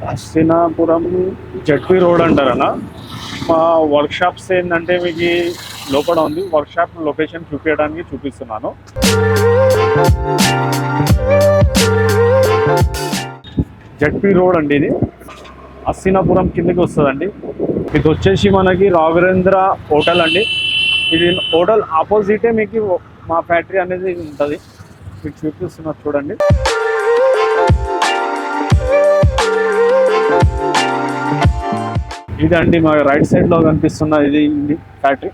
Hastinapuram ZP road అంటారనా. మా workshops ఏంటంటే మీకు లోపల ఉంది. వర్క్షాప్ లొకేషన్ చూపిస్తున్నాను. జడ్పీ రోడ్ అండి, ఇది హస్తినాపురం కిందకి వస్తుందండి. ఇది వచ్చేసి మనకి రాఘవేంద్ర హోటల్ అండి. ఇది హోటల్ ఆపోజిటే మీకు మా ఫ్యాక్టరీ అనేది ఉంటుంది. మీకు చూపిస్తున్నారు చూడండి. ఇదండి మా రైట్ సైడ్ లో కనిపిస్తున్న ఇది factory.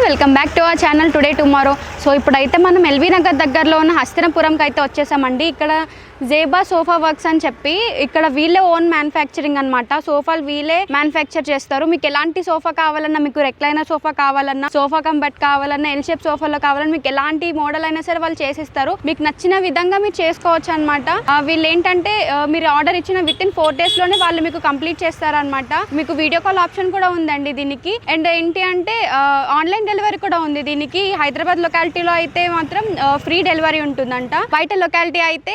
Welcome back to our channel today tomorrow. So ఇప్పుడైతే మనం ఎల్బీ నగర్ దగ్గరలో ఉన్న హస్తినాపురంకి అయితే వచ్చేసామండి. ఇక్కడ జేబా సోఫా వర్క్స్ అని చెప్పి ఇక్కడ వీళ్ళే ఓన్ మ్యానుఫ్యాక్చరింగ్ అనమాట. సోఫాలు వీళ్ళే మ్యానుఫ్యాక్చర్ చేస్తారు. మీకు ఎలాంటి సోఫా కావాలన్నా, మీకు రెక్లైనర్ సోఫా కావాలన్నా, సోఫా కంబట్ కావాలన్నా, ఎల్ షేప్ సోఫాలో కావాలన్నా, మీకు ఎలాంటి మోడల్ అయినా సరే వాళ్ళు చేసిస్తారు. మీకు నచ్చిన విధంగా మీరు చేసుకోవచ్చు అనమాట. వీళ్ళు ఏంటంటే మీరు ఆర్డర్ ఇచ్చిన విత్ ఇన్ 4 days లోనే వాళ్ళు మీకు కంప్లీట్ చేస్తారనమాట. మీకు వీడియో కాల్ ఆప్షన్ కూడా ఉందండి దీనికి. అండ్ ఏంటి అంటే ఆన్లైన్ డెలివరీ కూడా ఉంది దీనికి. హైదరాబాద్ లొకాలిటీలో అయితే మాత్రం ఫ్రీ డెలివరీ ఉంటుందంట. బయట లొకాలిటీ అయితే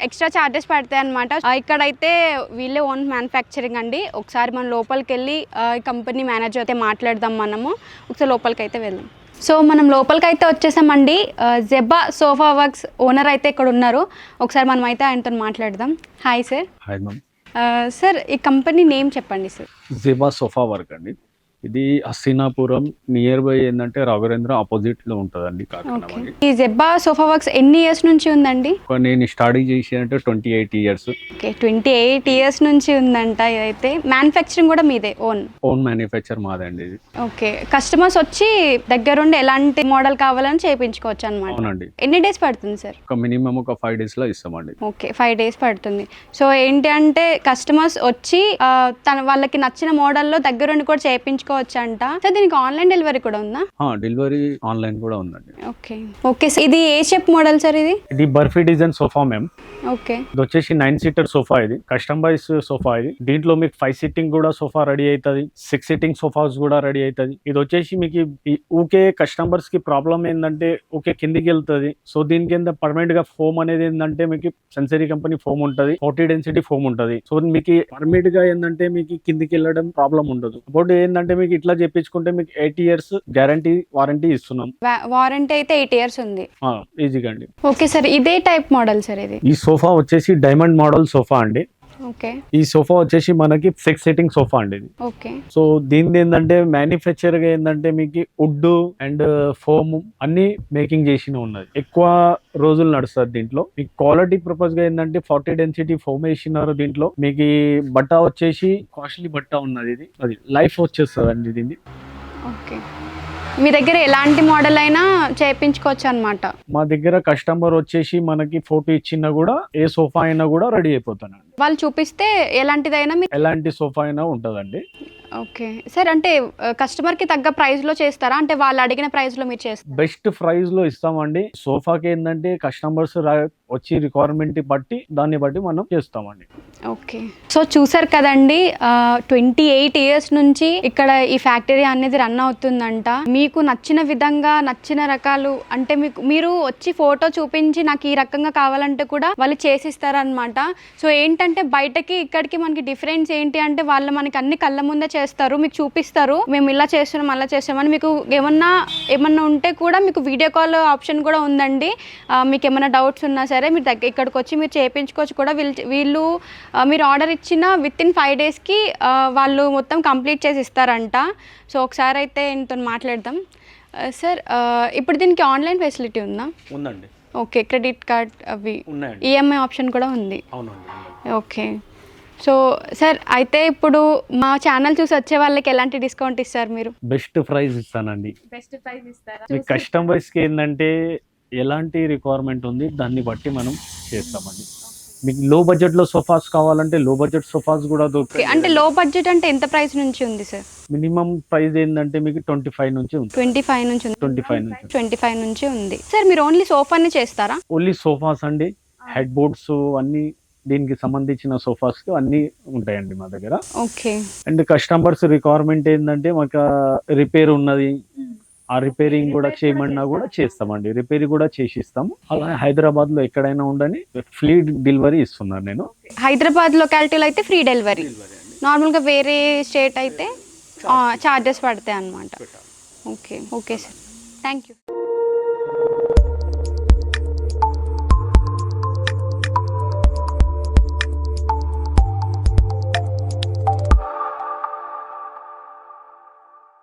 ఎక్స్ట్రా ఛార్జెస్ పడతాయి అనమాట. ఇక్కడైతే వీళ్ళే ఓన్ మ్యానుఫ్యాక్చరింగ్ అండి. ఒకసారి మనం లోపలికి వెళ్ళి కంపెనీ మేనేజర్ అయితే మాట్లాడదాం. మనము ఒకసారి లోపలికి అయితే వెళ్దాం. సో మనం లోపలికి అయితే వచ్చేసామండి. జెబా సోఫా వర్క్స్ ఓనర్ అయితే ఇక్కడ ఉన్నారు. ఒకసారి మనం అయితే ఆయనతో మాట్లాడదాం. Hi sir. Hi ma'am. Sir ఈ కంపెనీ నేమ్ చెప్పండి సార్. జెబా సోఫా వర్క్ అండి. ఇది హస్తినాపురం నియర్ బై ఏంటంటే రాఘవేంద్ర ఆపోజిట్ లో ఉంటుందండి. ఈ జెబా సోఫా వర్క్స్ ఎన్ని ఇయర్స్ నుంచి ఉందండి? నేను స్టార్ట్ చేసి అంటే 28 years. ఓకే, 28 years నుంచి ఉందంట. ఇదైతే మ్యానుఫ్యాక్చరింగ్ కూడా మీదే ఓన్ మ్యానుఫ్యాక్చర్ మాదండి ఇది. ఓకే, కస్టమర్స్ వచ్చి దగ్గరుండి ఎలాంటి మోడల్ కావాలని చేయించుకోవచ్చు అనమాట. అవునండి. ఎన్ని డేస్ పడుతుంది సార్? ఒక మినిమం ఒక 5 days లో ఇస్తామండి. ఓకే, 5 days పడుతుంది. సో ఏంటి అంటే కస్టమర్స్ వచ్చి వాళ్ళకి నచ్చిన మోడల్లో దగ్గరుండి కూడా చేయించుకో అంట. దీనికి ఆన్లైన్ డెలివరీ కూడా ఉందా? డెలివరీ ఆన్లైన్ కూడా ఉందండి. Okay okay. ఇది ఏ షేప్ మోడల్ సార్? ఇది barfi design sofa ma'am. Okay, ఇది వచ్చేసి 9-seater సోఫా. ఇది కస్టమైజ్ సోఫా. ఇది దీంట్లో మీకు 5 sitting కూడా సోఫా రెడీ అవుతుంది, 6 sitting సోఫాస్ కూడా రెడీ అవుతుంది. ఇది వచ్చేసి మీకు ఊకే కస్టమర్స్ కి ప్రాబ్లం ఏంటంటే ఊకే కిందికి వెళ్తుంది. సో దీని కింద పర్మనెంట్ గా ఫోమ్ అనేది ఏంటంటే మీకు సెన్సరీ కంపెనీ ఫోమ్ ఉంటుంది, 40 density ఫోమ్ ఉంటుంది. సో మీకు పర్మనెంట్ గా ఏంటంటే మీకు కిందికి వెళ్ళడం ప్రాబ్లం ఉండదు. అప్పుడు ఏంటంటే మీకు ఇట్లా చెప్పించుకుంటే మీకు 8 years గ్యారంటీ వారంటీ ఇస్తున్నాం. వారంటీ అయితే 8 years ఉంది. ఈజీగా అండి. ఓకే సార్, ఇదే టైప్ మోడల్ సార్ ఇది? ఈ సోఫా వచ్చేసి డైమండ్ మోడల్ సోఫా అండి. ఓకే, ఈ సోఫా వచ్చేసి మనకి 6 sitting సోఫా అండి ఇది. ఓకే. సో దీని ఏంటంటే మ్యానుఫ్యాక్చర్ గా ఏంటంటే మీకు వుడ్ అండ్ ఫోమ్ అన్ని మేకింగ్ చేసిన ఉన్నది. ఎక్కువ రోజులు నడుస్తుంది దీంట్లో. మీకు క్వాలిటీ పర్పస్ గా ఏంటంటే 40 density ఫోమ్ వేసినారు దీంట్లో. మీకు బట్ట వచ్చేసి కాస్ట్లీ బట్ట ఉన్నది. ఇది అది లైఫ్ వచ్చేస్తుంది అండి దీన్ని. ఓకే, మీ దగ్గర ఎలాంటి మోడల్ అయినా చేయించుకోవచ్చు అనమాట. మా దగ్గర కస్టమర్ వచ్చేసి మనకి ఫోటో ఇచ్చినా కూడా ఏ సోఫా అయినా కూడా రెడీ అయిపోతానండి. వాళ్ళు చూపిస్తే ఎలాంటి సోఫా అయినా ఉంటుందండి. ఓకే సార్, అంటే కస్టమర్ కి తగ్గ ప్రైస్ లో చేస్తారా? అంటే వాళ్ళు అడిగిన ప్రైస్ లో మీరు చేస్తారా? బెస్ట్ ప్రైస్ లో ఇస్తామండి. సోఫాకి ఏంటంటే కస్టమర్స్ వచ్చి రిక్వైర్మెంట్ బట్టి దాన్ని బట్టి మనం చేస్తామండి. ఓకే, సో చూసారు కదండి, 28 years నుంచి ఇక్కడ ఈ ఫ్యాక్టరీ అనేది రన్ అవుతుందంట. మీకు నచ్చిన విధంగా నచ్చిన రకాలు అంటే మీరు వచ్చి ఫోటో చూపించి నాకు ఈ రకంగా కావాలంటే కూడా వాళ్ళు చేసిస్తారనమాట. సో ఏంటంటే బయటకి ఇక్కడికి మనకి డిఫరెన్స్ ఏంటి అంటే వాళ్ళు మనకి అన్ని కళ్ళ ముందే చేస్తారు, మీకు చూపిస్తారు, మేము ఇలా చేస్తున్నాం అలా చేస్తామని. మీకు ఏమన్నా ఉంటే కూడా మీకు వీడియో కాల్ ఆప్షన్ కూడా ఉందండి. మీకు ఏమైనా డౌట్స్ ఉన్నా సరే మీరు ఇక్కడికి వచ్చి మీరు చేయించుకోవచ్చు కూడా. వీళ్ళు మీరు ఆర్డర్ ఇచ్చిన విత్ ఇన్ 5 daysకి వాళ్ళు మొత్తం కంప్లీట్ చేసి ఇస్తారంట. సో ఒకసారి అయితే ఇంతో మాట్లాడదాం. సార్ ఇప్పుడు దీనికి ఆన్లైన్ ఫెసిలిటీ ఉందా? ఉందండి. ఓకే, క్రెడిట్ కార్డ్ అవి ఉన్నాయండి. ఈఎంఐ ఆప్షన్ కూడా ఉంది. అవునండి. ఓకే, సో సార్ అయితే ఇప్పుడు మా ఛానల్ చూసి వచ్చే వాళ్ళకి ఎలాంటి డిస్కౌంట్ ఇస్తారు మీరు? బెస్ట్ ప్రైస్ ఇస్తానండి. బెస్ట్ ప్రైస్ ఇస్తారా? మీ కస్టమర్స్కి ఏంటంటే ఎలాంటి రిక్వైర్మెంట్ ఉంది దాన్ని బట్టి మనం చేస్తామండి. మీకు లో బడ్జెట్లో సోఫాస్ కావాలంటే లో బడ్జెట్ సోఫాస్ కూడా దొరుకుతాయి. అంటే లో బడ్జెట్ అంటే ఎంత ప్రైస్ నుంచి ఉంది సార్? మినిమం ప్రైస్ ఏంటంటే మీకు 25 నుంచి ఉంది. 25 నుంచి ఉంది. 25 నుంచి ఉంది. సార్ మీరు ఓన్లీ సోఫానే చేస్తారా? ఓన్లీ సోఫాస్ అండి, హెడ్ బోర్డ్స్ అన్ని దీనికి సంబంధించిన సోఫాస్ అన్ని ఉంటాయండి మా దగ్గర. ఓకే. అండ్ కస్టమర్స్ రిక్వైర్మెంట్ ఏంటంటే మాకు రిపేర్ ఉన్నది, ఆ రిపేరింగ్ కూడా చేయమన్నా కూడా చేస్తామండి. రిపేర్ కూడా చేసి ఇస్తాము. అలా హైదరాబాద్ లో ఎక్కడైనా ఉండని ఫ్రీ డెలివరీ ఇస్తున్నాను నేను. హైదరాబాద్ లొకాలిటీలో అయితే ఫ్రీ డెలివరీ, నార్మల్గా వేరే స్టేట్ అయితే చార్జెస్ పడతాయి అన్నమాట. Okay okay sir, thank you.